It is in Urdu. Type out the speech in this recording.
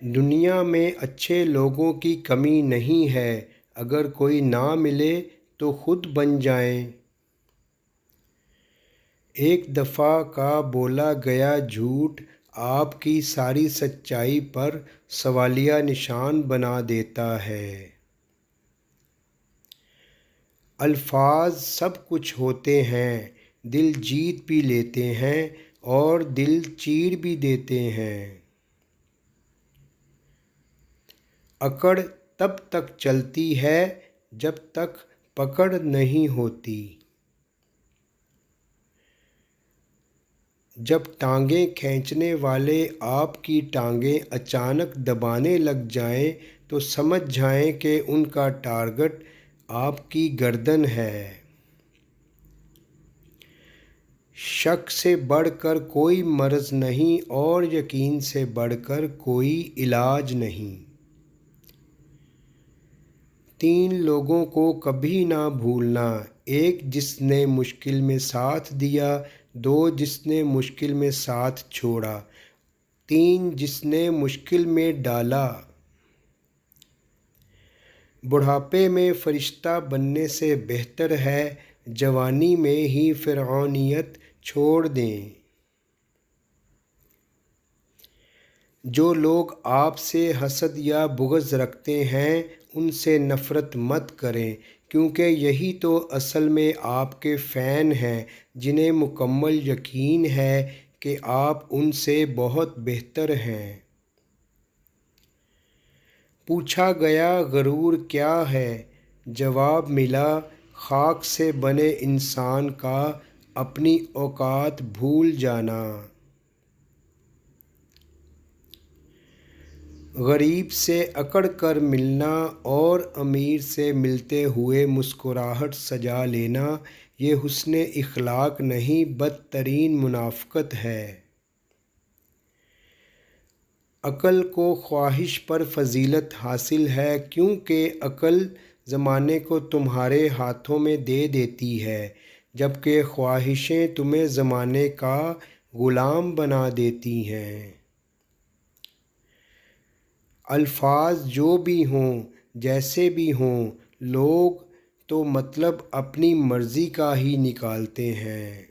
دنیا میں اچھے لوگوں کی کمی نہیں ہے، اگر کوئی نہ ملے تو خود بن جائیں۔ ایک دفعہ کا بولا گیا جھوٹ آپ کی ساری سچائی پر سوالیہ نشان بنا دیتا ہے۔ الفاظ سب کچھ ہوتے ہیں، دل جیت بھی لیتے ہیں اور دل چیر بھی دیتے ہیں۔ اکڑ تب تک چلتی ہے جب تک پکڑ نہیں ہوتی۔ جب ٹانگیں کھینچنے والے آپ کی ٹانگیں اچانک دبانے لگ جائیں تو سمجھ جائیں کہ ان کا ٹارگٹ آپ کی گردن ہے۔ شک سے بڑھ کر کوئی مرض نہیں اور یقین سے بڑھ کر کوئی علاج نہیں۔ 3 لوگوں کو کبھی نہ بھولنا، 1 جس نے مشکل میں ساتھ دیا، 2 جس نے مشکل میں ساتھ چھوڑا، 3 جس نے مشکل میں ڈالا۔ بڑھاپے میں فرشتہ بننے سے بہتر ہے جوانی میں ہی فرعونیت چھوڑ دیں۔ جو لوگ آپ سے حسد یا بغض رکھتے ہیں ان سے نفرت مت کریں، کیونکہ یہی تو اصل میں آپ کے فین ہیں جنہیں مکمل یقین ہے کہ آپ ان سے بہت بہتر ہیں۔ پوچھا گیا غرور کیا ہے؟ جواب ملا خاک سے بنے انسان کا اپنی اوقات بھول جانا۔ غریب سے اکڑ کر ملنا اور امیر سے ملتے ہوئے مسکراہٹ سجا لینا یہ حسن اخلاق نہیں بدترین منافقت ہے۔ عقل کو خواہش پر فضیلت حاصل ہے کیونکہ عقل زمانے کو تمہارے ہاتھوں میں دے دیتی ہے، جبکہ خواہشیں تمہیں زمانے کا غلام بنا دیتی ہیں۔ الفاظ جو بھی ہوں، جیسے بھی ہوں، لوگ تو مطلب اپنی مرضی کا ہی نکالتے ہیں۔